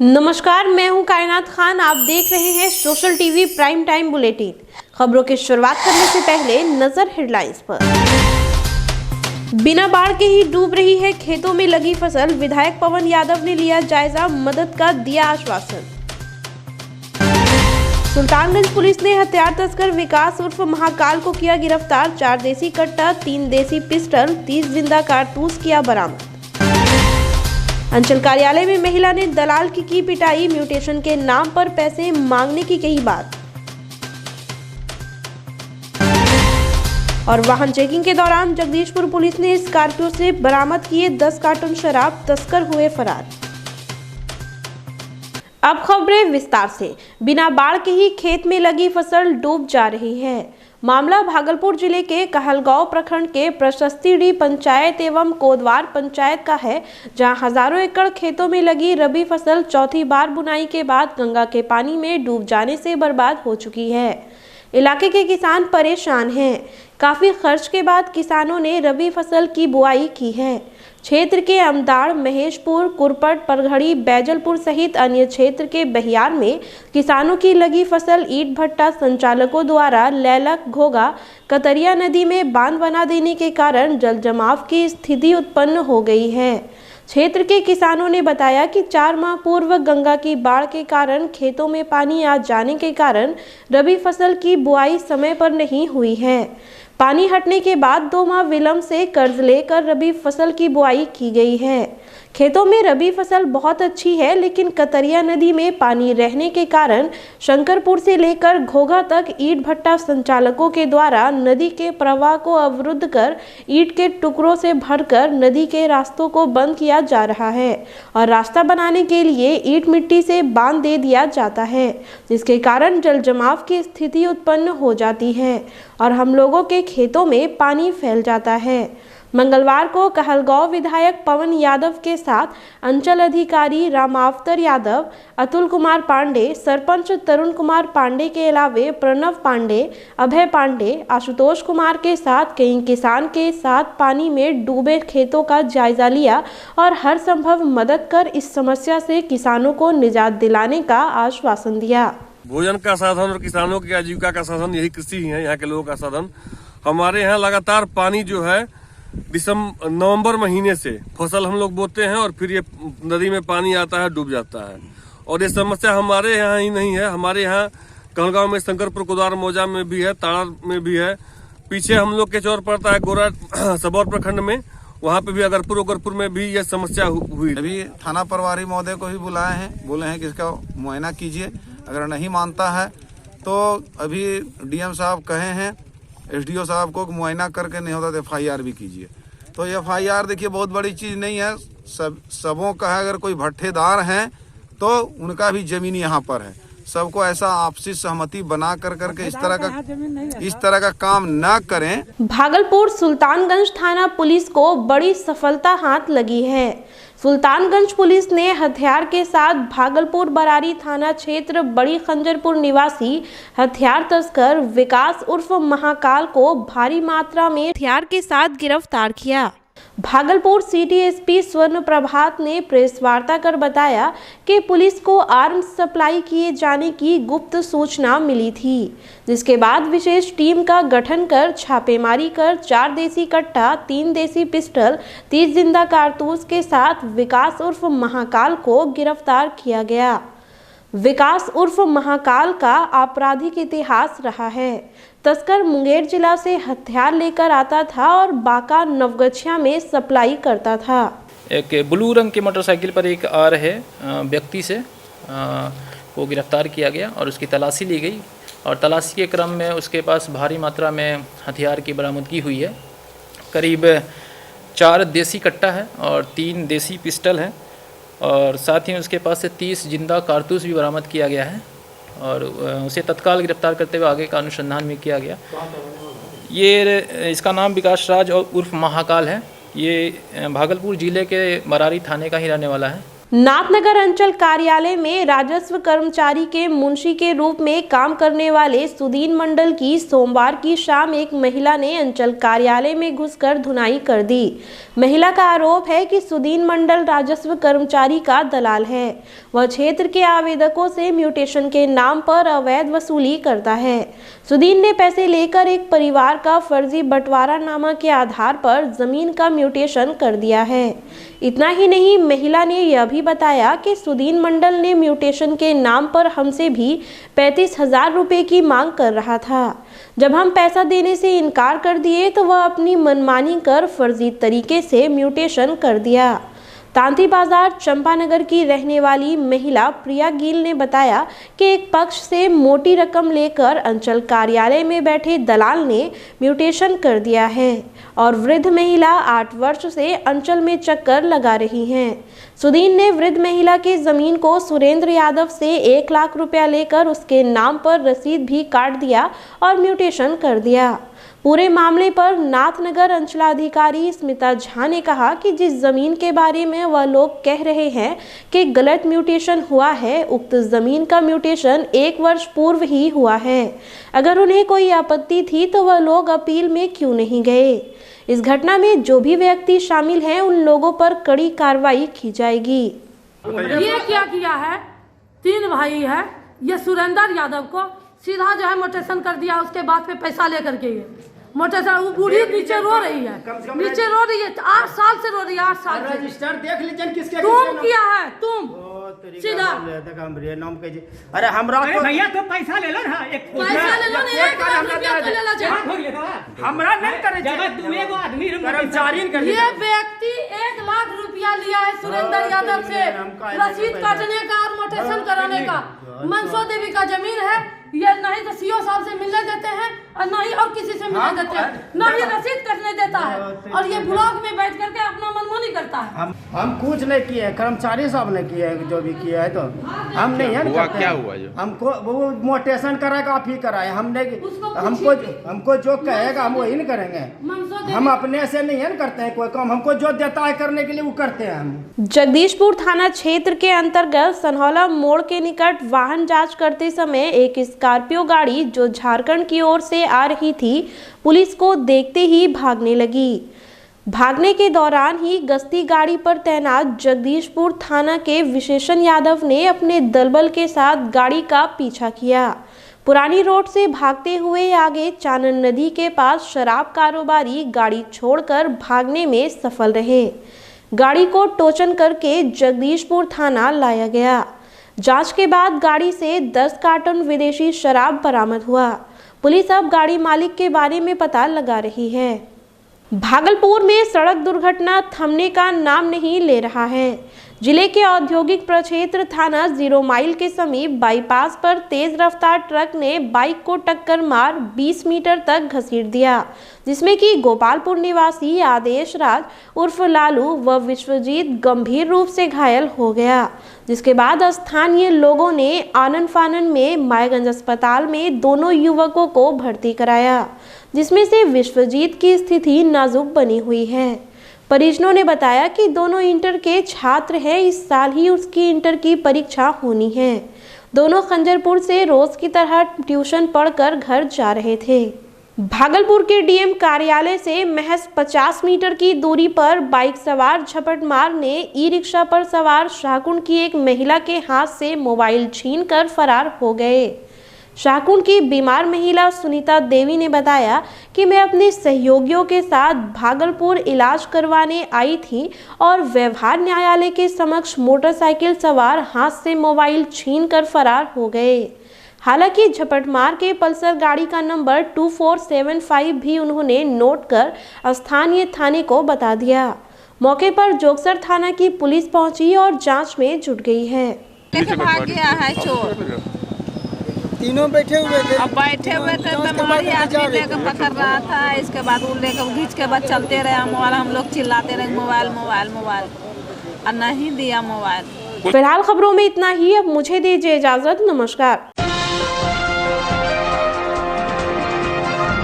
नमस्कार, मैं हूं कायनात खान। आप देख रहे हैं social TV prime time bulletin. खबरों की शुरुआत करने से पहले नजर हेडलाइंस पर। बिना बाढ़ के ही डूब रही है खेतों में लगी फसल, विधायक पवन यादव ने लिया जायजा, मदद का दिया आश्वासन। सुल्तानगंज पुलिस ने हथियार तस्कर विकास उर्फ महाकाल को किया गिरफ्तार। 4 देसी कट्टा, 3 देसी पिस्टल, 30 जिंदा कारतूस किया बरामद। अंचल कार्यालय में महिला ने दलाल की पिटाई, म्यूटेशन के नाम पर पैसे मांगने की कही बात। और वाहन चेकिंग के दौरान जगदीशपुर पुलिस ने स्कॉर्पियो से बरामद किए 10 कार्टन शराब, तस्कर हुए फरार। अब खबरें विस्तार से। बिना बाढ़ के ही खेत में लगी फसल डूब जा रही है। मामला भागलपुर जिले के कहलगांव प्रखंड के प्रशस्तिडी पंचायत एवं कोदवार पंचायत का है, जहां हजारों एकड़ खेतों में लगी रबी फसल चौथी बार बुनाई के बाद गंगा के पानी में डूब जाने से बर्बाद हो चुकी है। इलाके के किसान परेशान हैं। काफी खर्च के बाद किसानों ने रबी फसल की बुआई की है। क्षेत्र के अमदाड़, महेशपुर, कुरपट, परघड़ी, बैजलपुर सहित अन्य क्षेत्र के बहियार में किसानों की लगी फसल ईट भट्टा संचालकों द्वारा लैलक, घोगा, कतरिया नदी में बांध बना देने के कारण जल जमाव की स्थिति उत्पन्न हो गई है। क्षेत्र के किसानों ने बताया कि 4 माह पूर्व गंगा की बाढ़ के कारण खेतों में पानी आ जाने के कारण रबी फसल की बुआई समय पर नहीं हुई है। पानी हटने के बाद 2 माह विलंब से कर्ज लेकर रबी फसल की बुआई की गई है। खेतों में रबी फसल बहुत अच्छी है, लेकिन कतरिया नदी में पानी रहने के कारण शंकरपुर से लेकर घोघा तक ईट भट्टा संचालकों के द्वारा नदी के प्रवाह को अवरुद्ध कर ईट के टुकड़ों से भरकर नदी के रास्तों को बंद किया जा रहा है और रास्ता बनाने के लिए ईट मिट्टी से बांध दे दिया जाता है, जिसके कारण जल जमाव की स्थिति उत्पन्न हो जाती है और हम लोगों के खेतों में पानी फैल जाता है। मंगलवार को कहलगांव विधायक पवन यादव के साथ अंचल अधिकारी रामावतर यादव, अतुल कुमार पांडे, सरपंच तरुण कुमार पांडे के अलावे प्रणव पांडे, अभय पांडे, आशुतोष कुमार के साथ कई किसान के साथ पानी में डूबे खेतों का जायजा लिया और हर संभव मदद कर इस समस्या से किसानों को निजात दिलाने का आश्वासन दिया। भोजन का साधन और किसानों की आजीविका का साधन यही कृषि ही है। यहाँ के लोगों का साधन। हमारे यहाँ लगातार पानी जो है नवंबर महीने से फसल हम लोग बोते हैं और फिर ये नदी में पानी आता है, डूब जाता है। और ये समस्या हमारे यहाँ ही नहीं है, हमारे यहाँ कहलगांव में, शंकरपुर, कोदवार, मौजा में भी है, ताड़ा में भी है। पीछे हम लोग के चौर पड़ता है गोरा सबौर प्रखंड में, वहाँ पे भी अगरपुर में भी ये समस्या हुई। अभी थाना प्रभारी महोदय को भी बुलाए हैं, बोले हैं कि इसका मुआयना कीजिए। अगर नहीं मानता है तो अभी डीएम साहब कहे हैं एसडीओ साहब को मुआयना करके नहीं होता तो FIR भी कीजिए। तो FIR देखिए बहुत बड़ी चीज़ नहीं है। सबों का है, अगर कोई भट्ठेदार हैं तो उनका भी जमीन यहाँ पर है। सबको ऐसा आपसी सहमति बना करके इस तरह का काम ना करें। भागलपुर सुल्तानगंज थाना पुलिस को बड़ी सफलता हाथ लगी है। सुल्तानगंज पुलिस ने हथियार के साथ भागलपुर बरारी थाना क्षेत्र बड़ी खंजरपुर निवासी हथियार तस्कर विकास उर्फ महाकाल को भारी मात्रा में हथियार के साथ गिरफ्तार किया। भागलपुर सिटी एसपी स्वर्ण प्रभात ने प्रेस वार्ता कर बताया कि पुलिस को आर्म्स सप्लाई किए जाने की गुप्त सूचना मिली थी, जिसके बाद विशेष टीम का गठन कर छापेमारी कर 4 देसी कट्टा, 3 देसी पिस्टल, 30 जिंदा कारतूस के साथ विकास उर्फ महाकाल को गिरफ्तार किया गया। विकास उर्फ महाकाल का आपराधिक इतिहास रहा है। तस्कर मुंगेर जिला से हथियार लेकर आता था और बांका नवगछिया में सप्लाई करता था। एक ब्लू रंग की मोटरसाइकिल पर एक आ रहे व्यक्ति से को गिरफ्तार किया गया और उसकी तलाशी ली गई और तलाशी के क्रम में उसके पास भारी मात्रा में हथियार की बरामदगी हुई है। करीब 4 देसी कट्टा है और 3 देसी पिस्टल है और साथ ही उसके पास से 30 जिंदा कारतूस भी बरामद किया गया है और उसे तत्काल गिरफ्तार करते हुए आगे का अनुसंधान भी किया गया। ये इसका नाम विकास राज और उर्फ महाकाल है। ये भागलपुर जिले के बरारी थाने का ही रहने वाला है। नाथनगर अंचल कार्यालय में राजस्व कर्मचारी के मुंशी के रूप में काम करने वाले सुदीन मंडल की सोमवार की शाम एक महिला ने अंचल कार्यालय में घुसकर धुनाई कर दी। महिला का आरोप है कि सुदीन मंडल राजस्व कर्मचारी का दलाल है। वह क्षेत्र के आवेदकों से म्यूटेशन के नाम पर अवैध वसूली करता है। सुदीन ने पैसे लेकर एक परिवार का फर्जी बंटवारानामा के आधार पर जमीन का म्यूटेशन कर दिया है। इतना ही नहीं, महिला ने यह भी बताया कि सुदीन मंडल ने म्यूटेशन के नाम पर हमसे भी 35,000 रुपए की मांग कर रहा था। जब हम पैसा देने से इनकार कर दिए तो वह अपनी मनमानी कर फर्जी तरीके से म्यूटेशन कर दिया। तांती बाजार चंपानगर की रहने वाली महिला प्रिया गिल ने बताया कि एक पक्ष से मोटी रकम लेकर अंचल कार्यालय में बैठे दलाल ने म्यूटेशन कर दिया है और वृद्ध महिला 8 वर्ष से अंचल में चक्कर लगा रही हैं। सुदीन ने वृद्ध महिला की जमीन को सुरेंद्र यादव से 1 लाख रुपया लेकर उसके नाम पर रसीद भी काट दिया और म्यूटेशन कर दिया। पूरे मामले पर नाथनगर अंचलाधिकारी स्मिता झा ने कहा कि जिस जमीन के बारे में वह लोग कह रहे हैं कि गलत म्यूटेशन हुआ है, उक्त जमीन का म्यूटेशन 1 वर्ष पूर्व ही हुआ है। अगर उन्हें कोई आपत्ति थी तो वह लोग अपील में क्यों नहीं गए। इस घटना में जो भी व्यक्ति शामिल हैं उन लोगों पर कड़ी कार्रवाई की जाएगी। ये क्या किया है, 3 भाई है, ये सुरेंद्र यादव को सीधा जो है मोटेशन कर दिया। उसके बाद पे पैसा लेकर के मोटेशन, वो बूढ़ी नीचे रो रही है, नीचे रो रही है, 8 साल से रो रही है, 8 साल से। रजिस्टर देख लीजिए किसके तुम किया है, तुम सीधा। अरे हमरा भैया तो पैसा ले लो ना, एक पैसा ले लो ना, 1 लाख रुपया तो ले लो चाहिए। हमरा नहीं करे आदमी कर्मचारी ये व्यक्ति 1 लाख रुपया लिया है सुरेंद्र यादव से, रसीद काटने का और मोटेशन कराने का। मनसो देवी का जमीन है, ये नहीं तो सीओ साहब से मिलने देते हैं और नहीं और किसी से मिलने देते हैं, ना ही रसीद कटने देता है और ये ब्लॉक में बैठ करके अपना मनमानी करता है। हम कुछ नहीं किए, कर्मचारी साहब ने किया है, जो भी किया है तो हम नहीं है। हुआ क्या हुआ जो हमको वो मोटेशन कराएगा, आप ही कराए, हमने हमको जो कहेगा हम वही नहीं करेंगे। हम अपने से नहीं है करते हैं कोई काम, हमको जो देता है करने के लिए वो करते हैं हम। जगदीशपुर थाना क्षेत्र के अंतर्गत सनहौला मोड़ के निकट वाहन जांच करते समय एक स्कॉर्पियो गाड़ी जो झारखंड की ओर से आ रही थी, पुलिस को देखते ही भागने लगी। भागने के दौरान ही गश्ती गाड़ी पर तैनात जगदीशपुर थाना के विशेषण यादव ने अपने दलबल के साथ गाड़ी का पीछा किया। पुरानी रोड से भागते हुए आगे चानन नदी के पास शराब कारोबारी गाड़ी छोड़कर भागने में सफल रहे। गाड़ी को टोचन करके जगदीशपुर थाना लाया गया। जांच के बाद गाड़ी से 10 कार्टन विदेशी शराब बरामद हुआ। पुलिस अब गाड़ी मालिक के बारे में पता लगा रही है। भागलपुर में सड़क दुर्घटना थमने का नाम नहीं ले रहा है। जिले के औद्योगिक प्रक्षेत्र थाना 0 माइल के समीप बाईपास पर तेज रफ्तार ट्रक ने बाइक को टक्कर मार 20 मीटर तक घसीट दिया, जिसमें कि गोपालपुर निवासी आदेश राज उर्फ लालू व विश्वजीत गंभीर रूप से घायल हो गया। जिसके बाद स्थानीय लोगों ने आनन फानन में मायगंज अस्पताल में दोनों युवकों को भर्ती कराया, जिसमें से विश्वजीत की स्थिति नाजुक बनी हुई है। परिजनों ने बताया कि दोनों इंटर के छात्र हैं, इस साल ही उसकी इंटर की परीक्षा होनी है। दोनों खंजरपुर से रोज की तरह ट्यूशन पढ़कर घर जा रहे थे। भागलपुर के डीएम कार्यालय से महज 50 मीटर की दूरी पर बाइक सवार झपटमार ने ई रिक्शा पर सवार शाहकुंड की एक महिला के हाथ से मोबाइल छीनकर फरार हो गए। शाहकुंड की बीमार महिला सुनीता देवी ने बताया कि मैं अपने सहयोगियों के साथ भागलपुर इलाज करवाने आई थी और व्यवहार न्यायालय के समक्ष मोटरसाइकिल सवार हाथ से मोबाइल छीनकर फरार हो गए। हालांकि झपटमार के पल्सर गाड़ी का नंबर 2475 भी उन्होंने नोट कर स्थानीय थाने को बता दिया। मौके पर जोगसर थाना की पुलिस पहुंची और जांच में जुट गई है। भाग गया है चोर, तीनों बैठे हुए थे। अब बैठे हुए थे तो हमारी आदमी लेकर पकड़ रहा था। इसके बाद वो लेकर घींच के बाद चलते रहे मोबाइल। हम लोग चिल्लाते रहे मोबाइल मोबाइल मोबाइल और नहीं दिया मोबाइल। फिलहाल खबरों में इतना ही। अब मुझे दीजिए इजाजत। नमस्कार।